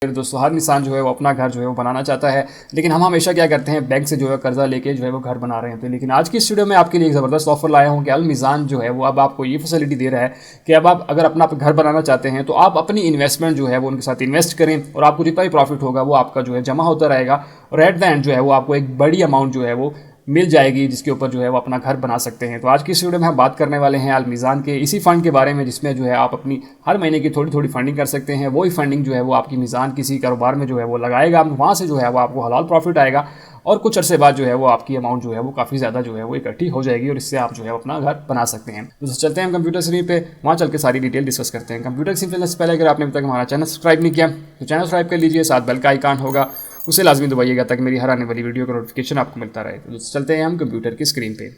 फिर दोस्तों हर इंसान जो है वो अपना घर जो है वो बनाना चाहता है, लेकिन हम हमेशा क्या करते हैं, बैंक से जो है कर्जा लेके जो है वो घर बना रहे होते हैं। लेकिन आज की इस वीडियो में आपके लिए एक ज़बरदस्त ऑफर लाया हूँ कि अल मीज़ान जो है वो अब आपको ये फैसिलिटी दे रहा है कि अब आप अगर अपना घर बनाना चाहते हैं तो आप अपनी इन्वेस्टमेंट जो है वो उनके साथ इन्वेस्ट करें और आपको जितना भी प्रॉफिट होगा वो आपका जो है जमा होता रहेगा और एट द एंड जो है वो आपको एक बड़ी अमाउंट जो है वो मिल जाएगी, जिसके ऊपर जो है वो अपना घर बना सकते हैं। तो आज की इस वीडियो में हम बात करने वाले हैं अल मीज़ान के इसी फंड के बारे में, जिसमें जो है आप अपनी हर महीने की थोड़ी थोड़ी फंडिंग कर सकते हैं। वही फंडिंग जो है वो आपकी मीज़ान किसी कारोबार में जो है वो लगाएगा, वहाँ से जो है वो आपको हलाल प्रॉफिट आएगा और कुछ अरसे बाद जो है वो आपकी अमाउंट जो है वो काफ़ी ज़्यादा जो है वो इकट्ठी हो जाएगी और इससे आप जो है अपना घर बना सकते हैं। तो चलते हैं हम कंप्यूटर स्क्रीन पे, वहाँ चल के सारी डिटेल डिस्कस करते हैं। कंप्यूटर स्क्रीन से पहले अगर आपने अभी तक हमारा चैनल सब्सक्राइब नहीं किया तो चैनल सब्सक्राइब कर लीजिए, साथ बेल का आइकन होगा उसे लाजमी दबाइएगा ताकि मेरी हर आने वाली वीडियो का नोटिफिकेशन आपको मिलता रहे। तो चलते हैं हम कंप्यूटर की स्क्रीन पे।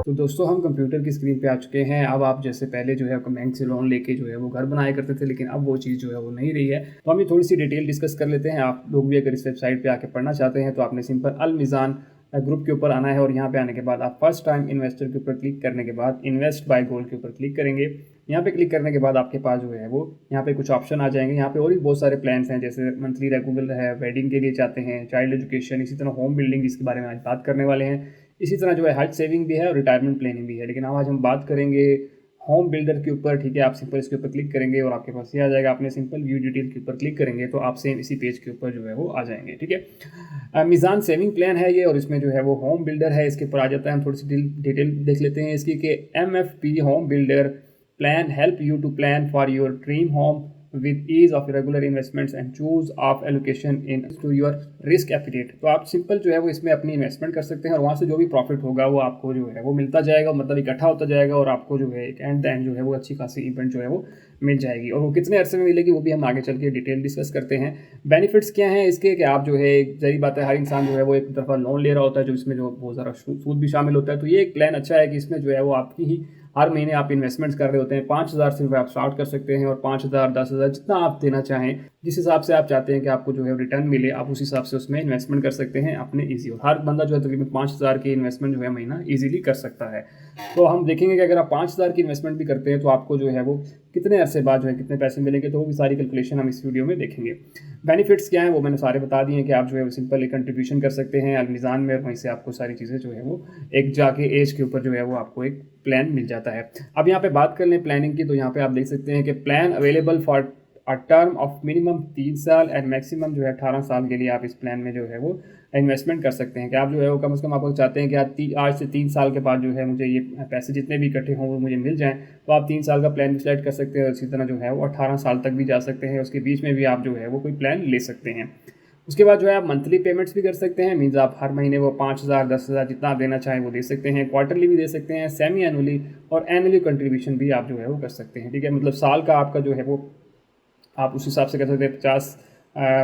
तो दोस्तों हम कंप्यूटर की स्क्रीन पे आ चुके हैं। अब आप जैसे पहले जो है बैंक से लोन लेके जो है वो घर बनाया करते थे, लेकिन अब वो चीज़ जो है वो नहीं रही है। तो हम ये थोड़ी सी डिटेल डिस्कस कर लेते हैं। आप लोग भी अगर इस वेबसाइट पे आके पढ़ना चाहते हैं तो आपने सिंपल अल मीज़ान ग्रुप के ऊपर आना है और यहाँ पे आने के बाद आप फर्स्ट टाइम इन्वेस्टर के ऊपर क्लिक करने के बाद इन्वेस्ट बाय गोल्ड के ऊपर क्लिक करेंगे। यहाँ पे क्लिक करने के बाद आपके पास जो है वो यहाँ पे कुछ ऑप्शन आ जाएंगे। यहाँ पे और भी बहुत सारे प्लान्स हैं, जैसे मंथली रेगुलर है, वेडिंग के लिए चाहते हैं, चाइल्ड एजुकेशन, इसी तरह होम बिल्डिंग जिसके बारे में आज बात करने वाले हैं। इसी तरह जो है हेल्थ सेविंग भी है और रिटायरमेंट प्लानिंग भी है। लेकिन आज हम बात करेंगे होम बिल्डर के ऊपर। ठीक है, आप सिंपल इसके ऊपर क्लिक करेंगे और आपके पास ये आ जाएगा। आपने सिंपल व्यू डिटेल के ऊपर क्लिक करेंगे तो आप सेम इसी पेज के ऊपर जो है वो आ जाएंगे। ठीक है, मीज़ान सेविंग प्लान है ये और इसमें जो है वो होम बिल्डर है, इसके ऊपर आ जाता है। हम थोड़ी सी डिटेल देख लेते हैं इसकी कि MFP home builder plan help you to plan for your dream home with ease of regular investments and choose of allocation in to your risk appetite। तो आप सिंपल जो है वो इसमें अपनी इन्वेस्टमेंट कर सकते हैं और वहाँ से जो भी प्रॉफिट होगा वो आपको जो है वो मिलता जाएगा, मतलब इकट्ठा होता जाएगा और आपको जो है एंड द एंड जो है वो अच्छी खासी इवेंट जो है वो मिल जाएगी। और वो कितने अरसे में मिलेगी वो भी हम आगे चल के डिटेल डिस्कस करते हैं। बेनिफिट्स क्या हैं इसके कि आप जो है, जरी बात है, हर इंसान जो है वो एक दफ़ा लोन ले रहा होता है जो इसमें जो बहुत सारा सूद भी शामिल होता है। तो ये एक प्लान अच्छा है कि इसमें जो है वो आपकी ही हर महीने आप इन्वेस्टमेंट्स कर रहे होते हैं। 5,000 से आप स्टार्ट कर सकते हैं और 5,000 10,000 जितना आप देना चाहें, जिस हिसाब से आप चाहते हैं कि आपको जो है रिटर्न मिले, आप उस हिसाब से उसमें इन्वेस्टमेंट कर सकते हैं अपने ईजी। और हर बंदा जो है तकरीबन 5,000 की इन्वेस्टमेंट जो है महीना ईजिली कर सकता है। तो हम देखेंगे कि अगर आप 5,000 की इन्वेस्टमेंट भी करते हैं तो आपको जो है वो कितने अरसे बाद जो है कितने पैसे मिलेंगे, तो वो भी सारी कैलकुलेशन हम इस वीडियो में देखेंगे। बेनिफिट्स क्या हैं वो मैंने सारे बता दिए हैं कि आप जो है वो सिंपल एक कंट्रीब्यूशन कर सकते हैं अल मीज़ान में, वहीं से आपको सारी चीज़ें जो है वो एक जाके एज के ऊपर जो है वो आपको एक प्लान मिल जाता है। अब यहाँ पे बात कर लें प्लानिंग की, तो यहाँ पे आप देख सकते हैं कि plan available for a term of minimum 3 साल एंड मैक्सिमम जो है 18 साल के लिए आप इस प्लान में जो है वो इन्वेस्टमेंट कर सकते हैं। कि आप जो है वो कम से कम आप चाहते हैं कि आज से 3 साल के बाद जो है मुझे ये पैसे जितने भी इकट्ठे हों वो मुझे मिल जाएं, तो आप 3 साल का प्लान भी सेलेक्ट कर सकते हैं और इसी तरह जो है वो 18 साल तक भी जा सकते हैं। उसके बीच में भी आप जो है वो कोई प्लान ले सकते हैं। उसके बाद जो है आप मंथली पेमेंट्स भी कर सकते हैं, मीन्स आप हर महीने वो 5,000 10,000 जितना आप देना चाहें वो दे सकते हैं। क्वार्टरली भी दे सकते हैं, सेमी एनुअली और एनुअली कंट्रीब्यूशन भी आप जो है वो कर सकते हैं। ठीक है, मतलब साल का आपका जो है वो आप उस हिसाब से कर सकते हैं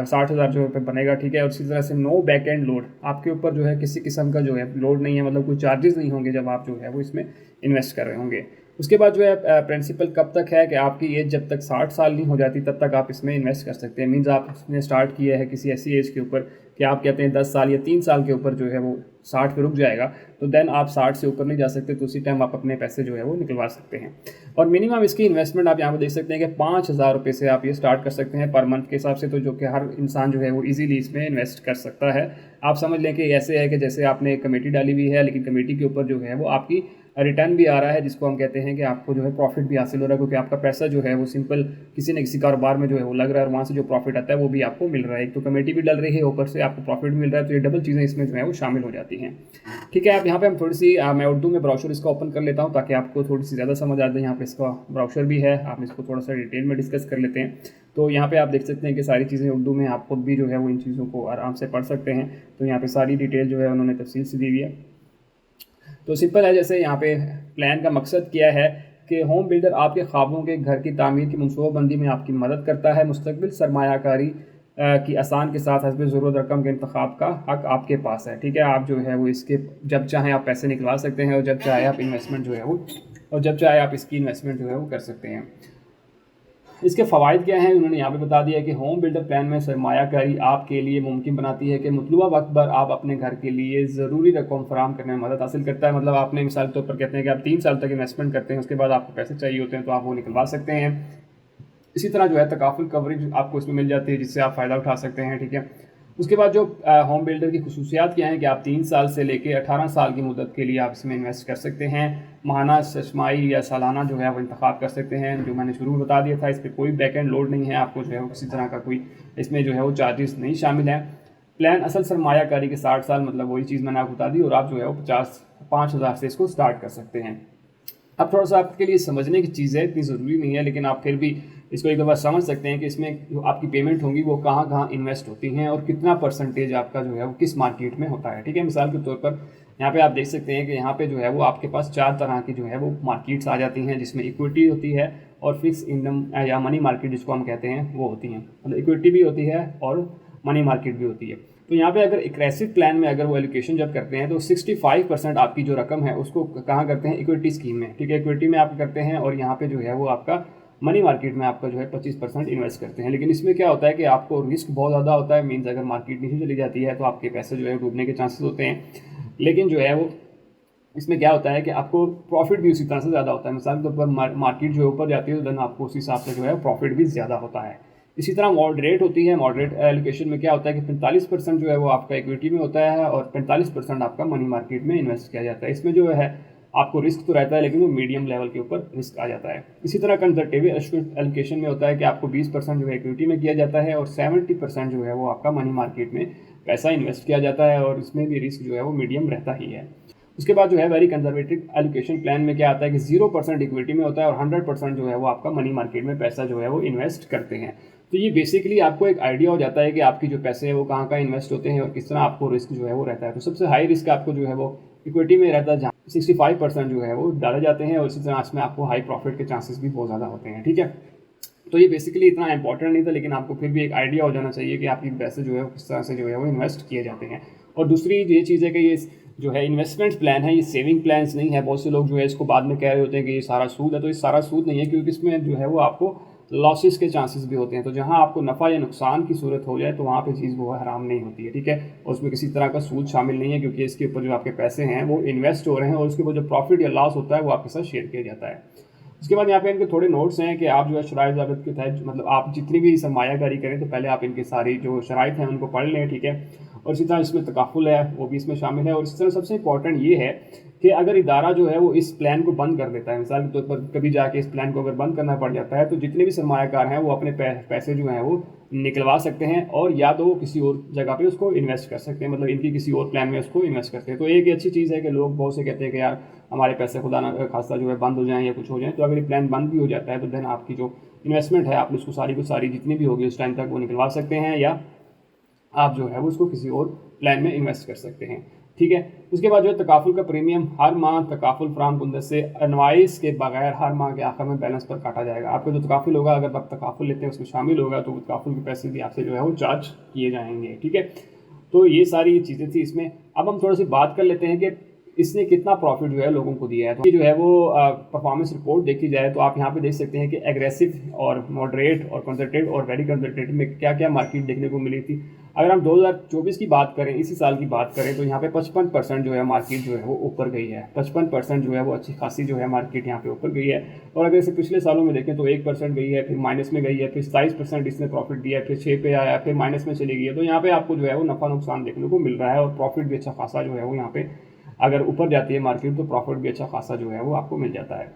60,000 जो है बनेगा। ठीक है, और इसी तरह से नो बैक एंड लोड, आपके ऊपर जो है किसी किस्म का जो है लोड नहीं है, मतलब कोई चार्जेस नहीं होंगे जब आप जो है वो इसमें इन्वेस्ट कर रहे होंगे। उसके बाद जो है प्रिंसिपल कब तक है कि आपकी एज जब तक 60 साल नहीं हो जाती तब तक आप इसमें इन्वेस्ट कर सकते हैं। मीन्स आपने स्टार्ट किया है किसी ऐसी एज के ऊपर कि आप कहते हैं 10 साल या 3 साल के ऊपर जो है वो 60 पे रुक जाएगा, तो देन आप 60 से ऊपर नहीं जा सकते, तो उसी टाइम आप अपने पैसे जो है वो निकलवा सकते हैं। और मिनिमम इसकी इन्वेस्टमेंट आप यहाँ पर देख सकते हैं कि 5,000 रुपये से आप ये स्टार्ट कर सकते हैं पर मंथ के हिसाब से, तो जो कि हर इंसान जो है वो ईजिली इसमें इन्वेस्ट कर सकता है। आप समझ लें कि ऐसे है कि जैसे आपने कमेटी डाली हुई है, लेकिन कमेटी के ऊपर जो है वो आपकी रिटर्न भी आ रहा है, जिसको हम कहते हैं कि आपको जो है प्रॉफिट भी हासिल हो रहा है, क्योंकि आपका पैसा जो है वो सिंपल किसी न किसी कारोबार में जो है वो लग रहा है और वहाँ से जो प्रॉफिट आता है वो भी आपको मिल रहा है। एक तो कमेटी भी डल रही है, ऊपर से आपको प्रॉफिट भी मिल रहा है, तो ये डबल चीज़ें इसमें जो है वो शामिल हो जाती हैं। ठीक है, आप यहाँ पे हम थोड़ी सी मैं उर्दू में ब्राउशर इसका ओपन कर लेता हूँ ताकि आपको थोड़ी सी ज़्यादा समझ आ जाए। यहाँ पे इसका ब्राउशर भी है, आप इसको थोड़ा सा डिटेल में डिस्कस कर लेते हैं। तो यहाँ पे आप देख सकते हैं कि सारी चीज़ें उर्दू में, आप खुद भी जो है वो इन चीज़ों को आराम से पढ़ सकते हैं। तो यहाँ पे सारी डिटेल जो है उन्होंने तफसील से दी हुई है। तो सिंपल है, जैसे यहाँ पे प्लान का मकसद क्या है कि होम बिल्डर आपके ख्वाबों के घर की तामीर की मनसूबाबंदी में आपकी मदद करता है। मुस्तकबिल सरमायाकारी की आसान के साथ हस्ब ज़रूरत रकम के इंतखाब का हक आपके पास है। ठीक है, आप जो है वो इसके जब चाहें आप पैसे निकलवा सकते हैं और जब चाहे आप इन्वेस्टमेंट जो है वो इसकी इन्वेस्टमेंट जो है वो कर सकते हैं। इसके फ़वाइद क्या हैं उन्होंने यहाँ पे बता दिया कि होम बिल्डर प्लान में सरमायाकारी आपके लिए मुमकिन बनाती है कि मतलूबा वक्त पर आप अपने घर के लिए ज़रूरी रकम फराम करने में मदद हासिल करता है। मतलब आपने मिसाल के तौर पर कहते हैं कि आप 3 साल तक इन्वेस्टमेंट करते हैं, उसके बाद आपको पैसे चाहिए होते हैं तो आप वो निकलवा सकते हैं। इसी तरह जो है तकाफुल कवरेज आपको इसमें मिल जाती है जिससे आप फ़ायदा उठा सकते हैं, ठीक है। उसके बाद जो होम बिल्डर की खसूसियात क्या हैं कि आप 3 साल से लेकर 18 साल की मुद्दत के लिए आप इसमें इन्वेस्ट कर सकते हैं। माहाना, सरमाई या सालाना जो है वो इंतखाब कर सकते हैं। जो मैंने शुरू में बता दिया था, इस पर कोई बैक एंड लोड नहीं है, आपको जो है वो किसी तरह का कोई इसमें जो है वो चार्जेस नहीं शामिल हैं। प्लान असल सरमायाकारी के 60 साल, मतलब वही चीज़ मैंने आपको बता दी, और आप जो है वो 5,000 से इसको स्टार्ट कर सकते हैं। अब थोड़ा सा आपके लिए समझने की चीज़ है, इतनी ज़रूरी नहीं है, लेकिन आप फिर भी इसको एक दफ़ा समझ सकते हैं कि इसमें जो आपकी पेमेंट होंगी वो कहाँ कहाँ इन्वेस्ट होती हैं और कितना परसेंटेज आपका जो है वो किस मार्केट में होता है, ठीक है। मिसाल के तौर पर यहाँ पे आप देख सकते हैं कि यहाँ पे जो है वो आपके पास 4 तरह की जो है वो मार्केट्स आ जाती हैं, जिसमें इक्विटी होती है और फिक्स इनकम या मनी मार्केट जिसको हम कहते हैं वो होती हैं। मतलब इक्विटी भी होती है और मनी मार्केट भी होती है। तो यहाँ पे अगर एग्रेसिव प्लान में अगर वो एलोकेशन जब करते हैं तो 65% आपकी जो रकम है उसको कहाँ करते हैं, इक्विटी स्कीम में, ठीक है। इक्विटी में आप करते हैं और यहाँ पे जो है वो आपका मनी मार्केट में आपका जो है 25% इन्वेस्ट करते हैं। लेकिन इसमें क्या होता है कि आपको रिस्क बहुत ज़्यादा होता है। मीन्स अगर मार्केट नीचे चली जाती है तो आपके पैसे जो है डूबने के चांसेस होते हैं। लेकिन जो है वो इसमें क्या होता है कि आपको प्रॉफिट भी उसी तरह से ज़्यादा होता है। मिसाल के तौर पर मार्केट जो ऊपर जाती है तो देन आपको उस हिसाब से जो है प्रॉफिट भी ज़्यादा होता है। इसी तरह मॉडरेट होती है। मॉडरेट एलोकेशन में क्या होता है कि 45% जो है वो आपका इक्विटी में होता है और 45% आपका मनी मार्केट में इन्वेस्ट किया जाता है। इसमें जो है आपको रिस्क तो रहता है लेकिन वो मीडियम लेवल के ऊपर रिस्क आ जाता है। इसी तरह कंजर्वेटिव एलोकेशन में होता है कि आपको 20% जो है इक्विटी में किया जाता है और 70% जो है वो आपका मनी मार्केट में पैसा इन्वेस्ट किया जाता है और इसमें भी रिस्क जो है वो मीडियम रहता ही है। उसके बाद जो है वेरी कंजर्वेटिव एलोकेशन प्लान में क्या आता है कि 0% इक्विटी में होता है और 100% जो है वो आपका मनी मार्केट में पैसा जो है वो इन्वेस्ट करते हैं। तो ये बेसिकली आपको एक आइडिया हो जाता है कि आपकी जो पैसे हैं वो कहाँ कहाँ इन्वेस्ट होते हैं और किस तरह आपको रिस्क जो है वो रहता है। तो सबसे हाई रिस्क आपको जो है वो इक्विटी में रहता है, जहाँ 65% जो है वो डाले जाते हैं और इसी तरह इसमें आपको हाई प्रॉफिट के चांसेस भी बहुत ज़्यादा होते हैं, ठीक है। तो ये बेसिकली इतना इंपॉर्टेंट नहीं था, लेकिन आपको फिर भी एक आइडिया हो जाना चाहिए कि आपके पैसे जो है वो किस तरह से जो है वो इन्वेस्ट किए जाते हैं। और दूसरी ये चीज़ है कि ये जो है इन्वेस्टमेंट प्लान है, ये सेविंग प्लान्स नहीं है। बहुत से लोग जो है इसको बाद में कह रहे होते हैं कि ये सारा सूद है, तो ये सारा सूद नहीं है, क्योंकि इसमें जो है वो आपको लॉसेस के चांसेस भी होते हैं। तो जहाँ आपको नफ़ा या नुकसान की सूरत हो जाए तो वहाँ पे चीज़ वो हराम नहीं होती है, ठीक है। और उसमें किसी तरह का सूद शामिल नहीं है, क्योंकि इसके ऊपर जो आपके पैसे हैं वो इन्वेस्ट हो रहे हैं और उसके ऊपर जो प्रॉफिट या लॉस होता है वो आपके साथ शेयर किया जाता है। उसके बाद यहाँ पे इनके थोड़े नोट्स हैं कि आप जो है शराइत ज़ाबित के तहत, मतलब आप जितनी भी सरमायाकारी करें तो पहले आप इनकी सारी जो शराइत हैं उनको पढ़ लें, ठीक है। और इसी तरह इसमें तकाफुल है वो भी इसमें शामिल है। और इस तरह सबसे इंपॉर्टेंट ये है कि अगर इदारा जो है वो इस प्लान को बंद कर देता है, मिसाल के तौर पर कभी जाके इस प्लान को अगर बंद करना पड़ जाता है, तो जितने भी सरमायाकार हैं वो अपने पैसे जो हैं वो निकलवा सकते हैं और या तो वो किसी और जगह पे उसको इन्वेस्ट कर सकते हैं, मतलब इनकी किसी और प्लान में उसको इन्वेस्ट करते हैं। तो एक अच्छी चीज़ है कि लोग बहुत से कहते हैं कि यार हमारे पैसे खुदा ना खासा जो है बंद हो जाएँ या कुछ हो जाए, तो अगर ये प्लान बंद भी हो जाता है तो देन आपकी जो इन्वेस्टमेंट है आपने उसको सारी को सारी जितनी भी होगी उस टाइम तक वो निकलवा सकते हैं, या आप जो है वो उसको किसी और प्लान में इन्वेस्ट कर सकते हैं, ठीक है। उसके बाद जो है तकाफुल का प्रीमियम हर माह तकाफुल फराहम कुंदे से एनवाइस के बगैर हर माह के आखिर में बैलेंस पर काटा जाएगा। आपका जो तकाफुल होगा, अगर आप तकाफुल लेते हैं उसमें शामिल होगा तो तकाफुल के पैसे भी आपसे जो है वो चार्ज किए जाएंगे, ठीक है। तो ये सारी चीज़ें थी इसमें। अब हम थोड़ी सी बात कर लेते हैं कि इसने कितना प्रॉफिट जो है लोगों को दिया है। तो ये जो है वो परफॉर्मेंस रिपोर्ट देखी जाए तो आप यहाँ पे देख सकते हैं कि एग्रेसिव और मॉडरेट और कंसर्वेटिव और वेरी कंसर्वेटिव में क्या क्या मार्केट देखने को मिली थी। अगर हम 2024 की बात करें, इसी साल की बात करें, तो यहाँ पे 55% जो है मार्केट जो है वो ऊपर गई है। 55% जो है वो अच्छी खासी जो है मार्केट यहाँ पे ऊपर गई है। और अगर इसे पिछले सालों में देखें तो 1% गई है, फिर माइनस में गई है, फिर 27% इसने प्रॉफिट दिया है, फिर 6 पे आया, फिर माइनस में चली गई है। तो यहाँ पे आपको जो है वो नफ़ा नुकसान देखने को मिल रहा है और प्रॉफिट भी अच्छा खासा जो है वो यहाँ पे अगर ऊपर जाती है मार्केट तो प्रॉफिट भी अच्छा खासा जो है वो आपको मिल जाता है।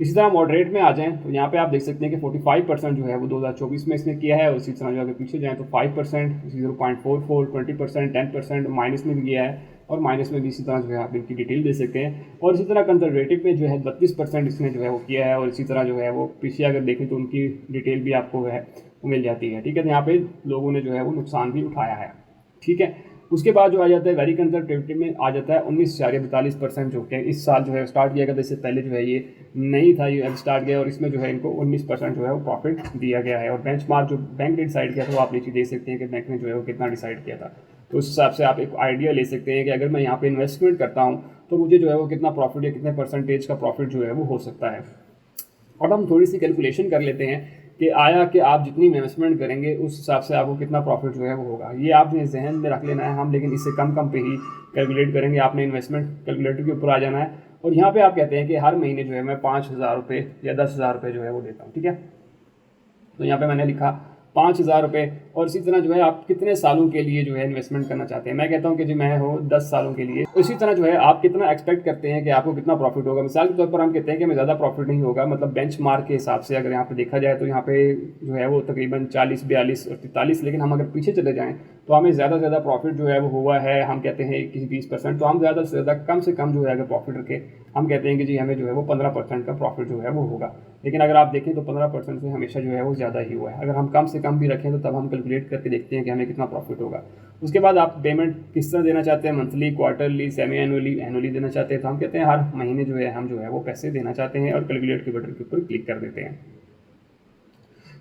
इसी तरह मॉडरेट में आ जाएं तो यहाँ पे आप देख सकते हैं कि 45% जो है वो 2024 में इसने किया है। और इसी तरह जो अगर पीछे जाएँ तो 5%, 0.44, 20%, 10% माइनस में भी किया है और माइनस में भी इसी तरह जो है आप इनकी डिटेल दे सकते हैं। और इसी तरह कंजर्वेटिव में जो है 32% इसने जो है वो किया है और इसी तरह जो है वो पीछे अगर देखें तो उनकी डिटेल भी आपको है वो मिल जाती है, ठीक है। तो यहाँ पे लोगों ने जो है वो नुकसान भी उठाया है, ठीक है। उसके बाद जो आ जाता है वेरी कंजर्वेटिव में आ जाता है 19.42%, जो कि इस साल जो है स्टार्ट किया गया था। इससे पहले जो है ये नहीं था, ये अब स्टार्ट किया और इसमें जो है इनको 19% जो है वो प्रॉफिट दिया गया है। और बेंचमार्क जो बैंक ने डिसाइड किया था वो आप नीचे देख सकते हैं कि बैंक ने जो है वो कितना डिसाइड किया था। तो उस हिसाब से आप एक आइडिया ले सकते हैं कि अगर मैं यहाँ पे इन्वेस्टमेंट करता हूँ तो मुझे जो है वो कितना प्रॉफिट या कितने परसेंटेज का प्रॉफिट जो है वो हो सकता है। अब हम थोड़ी सी कैलकुलेशन कर लेते हैं कि आया कि आप जितनी इन्वेस्टमेंट करेंगे उस हिसाब से आपको कितना प्रॉफिट जो है वो होगा। ये आपने जहन में रख लेना है। हम लेकिन इससे कम पे ही कैलकुलेट करेंगे। आपने इन्वेस्टमेंट कैलकुलेटर के ऊपर आ जाना है और यहाँ पे आप कहते हैं कि हर महीने जो है मैं 5,000 रुपये या 10,000 रुपये जो है वो देता हूँ, ठीक है। तो यहाँ पे मैंने लिखा 5,000 रुपये और इसी तरह जो है आप कितने सालों के लिए जो है इन्वेस्टमेंट करना चाहते हैं। मैं कहता हूँ कि जी मैं हो 10 सालों के लिए। इसी तरह जो है आप कितना एक्सपेक्ट करते हैं कि आपको कितना प्रॉफिट होगा। मिसाल के तौर पर हम कहते हैं कि हमें ज़्यादा प्रॉफिट नहीं होगा, मतलब बेंचमार्क के हिसाब से अगर यहाँ पे देखा जाए तो यहाँ पे जो है वो तकरीबन 40, 42 और 43, लेकिन हम अगर पीछे चले जाएँ तो हमें ज़्यादा से ज़्यादा प्रॉफिट जो है वो हुआ है, हम कहते हैं 21-20%। तो हम ज़्यादा से ज़्यादा कम से कम जो है अगर प्रॉफिट रखें, हम कहते हैं कि जी हमें जो है वो 15% का प्रॉफिट जो है वो होगा। लेकिन अगर आप देखें तो 15% से हमेशा जो है वो ज़्यादा ही हुआ है। अगर हम कम से कम भी रखें तो तब हम कैलकुलेट करके देखते हैं कि हमें कितना प्रॉफिट होगा। उसके बाद आप पेमेंट किस तरह देना चाहते हैं, मंथली, क्वार्टरली, सेमी एनुअली देना चाहते हैं। तो हम कहते हैं हर महीने जो है हम जो है वो पैसे देना चाहते हैं और कैलकुलेट के बटन के ऊपर क्लिक कर देते हैं।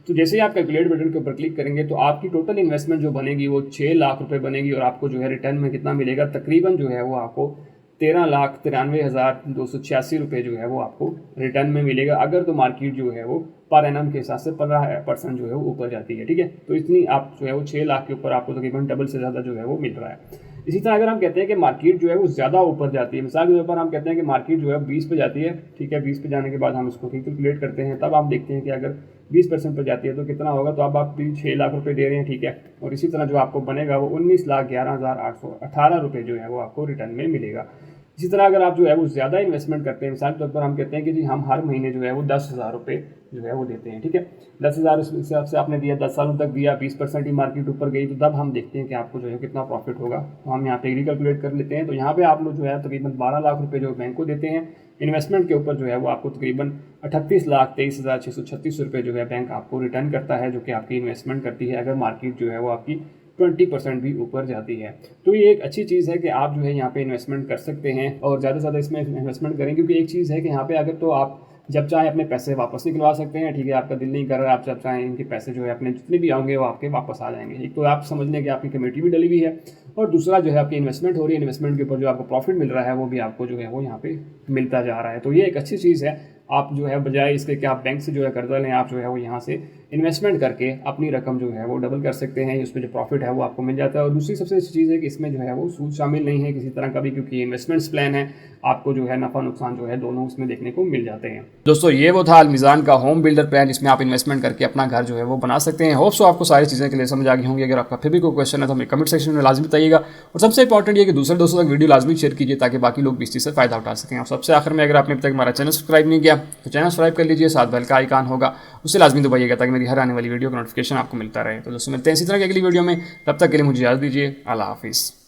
तो जैसे ही आप कैलकुलेट बटन के ऊपर क्लिक करेंगे तो आपकी टोटल इन्वेस्टमेंट जो बनेगी वो 6 लाख रुपए बनेगी और आपको जो है रिटर्न में कितना मिलेगा, तकरीबन जो है वो आपको 13,93,286 रुपये जो है वो आपको रिटर्न में मिलेगा। अगर तो मार्केट जो है वो पर एनम के हिसाब से 15% जो है वो ऊपर जाती है, ठीक है। तो इतनी आप जो है वो 6 लाख के ऊपर आपको तकरीबन डबल से ज़्यादा जो है वो मिल रहा है। इसी तरह अगर हम कहते हैं कि मार्केट जो है वो ज़्यादा ऊपर जाती है, मिसाल के तौर पर हम कहते हैं कि मार्केट जो है 20 पे जाती है, ठीक है। 20 पे जाने के बाद हम इसको कैलकुलेट करते हैं, तब आप देखते हैं कि अगर 20% पर जाती है तो कितना होगा। तो अब आप भी 6 लाख रुपए दे रहे हैं, ठीक है। और इसी तरह जो आपको बनेगा वो 19,11,818 रुपये जो है वो आपको रिटर्न में मिलेगा। इसी तरह अगर आप जो है वो ज़्यादा इन्वेस्टमेंट करते हैं, मिसाल के तौर पर हम कहते हैं कि जी हम हर महीने जो है वो 10,000 रुपये जो है वो देते हैं, ठीक है। 10,000 उस हिसाब से आपने दिया, 10 सालों तक दिया, 20% ही मार्केट ऊपर गई तो तब हम देखते हैं कि आपको जो है कितना प्रॉफिट होगा। तो हम यहाँ पे रिकैलकुलेट कर लेते हैं। तो यहाँ पे आप लोग जो है तकरीबन 12 लाख रुपये जो बैंक को देते हैं इन्वेस्टमेंट के ऊपर, जो है वो आपको तकरीबन 38,23,636 रुपये जो है बैंक आपको रिटर्न करता है, जो कि आपकी इन्वेस्टमेंट करती है अगर मार्केट जो है वो आपकी 20% भी ऊपर जाती है। तो ये एक अच्छी चीज़ है कि आप जो है यहाँ पे इन्वेस्टमेंट कर सकते हैं और ज़्यादा से ज़्यादा इसमें इन्वेस्टमेंट करें, क्योंकि एक चीज़ है कि यहाँ पे अगर तो आप जब चाहे अपने पैसे वापस निकलवा सकते हैं, ठीक है। आपका दिल नहीं कर रहा है, आप जब चाहें इनके पैसे जो है अपने जितने भी आएंगे वो आपके वापस आ जाएंगे। एक तो आप समझ लें कि आपकी कमेटी भी डली हुई है और दूसरा जो है आपकी इन्वेस्टमेंट हो रही है, इन्वेस्टमेंट के ऊपर जो आपको प्रॉफिट मिल रहा है वो भी आपको जो है वो यहाँ पे मिलता जा रहा है। तो ये एक अच्छी चीज़ है। आप जो है बजाय इसके कि आप बैंक से जो है कर्जा लें, आप जो है वो यहाँ से इन्वेस्टमेंट करके अपनी रकम जो है वो डबल कर सकते हैं। उसमें जो प्रॉफिट है वो आपको मिल जाता है। और दूसरी सबसे अच्छी चीज़ है कि इसमें जो है वो सूद शामिल नहीं है किसी तरह का भी, क्योंकि इन्वेस्टमेंट्स प्लान है। आपको जो है नफ़ा नुकसान जो है दोनों उसमें देखने को मिल जाते हैं। दोस्तों ये वो था अलमीज़ान का होम बिल्डर प्लान, जिसमें आप इन्वेस्टमेंट करके अपना घर जो है वो बना सकते हैं। होप सो आपको सारी चीज़ें क्लियर समझ आ गई होंगी। अगर आपका फिर भी कोई क्वेश्चन है तो हमें कमेंट सेक्शन में लाजमी बताइएगा। और सबसे इंपॉर्टेंट ये कि दूसरे दोस्तों तक वीडियो लाजमी शेयर कीजिए ताकि बाकी लोग भी इस चीज़ से फ़ायदा उठा सकें। और सबसे आखिर में, अगर आपने अब तक हमारा चैनल सब्सक्राइब नहीं किया तो चैनल सब्सक्राइब कर लीजिए, साथ बेल का आइकन होगा उसे लाजमी दबाइएगा ताकि मेरी हर आने वाली वीडियो का नोटिफिकेशन आपको मिलता रहे। तो दोस्तों मिलते हैं इसी तरह की अगली वीडियो में, तब तक के लिए मुझे इजाज़त दीजिए। अल्लाह हाफिज़।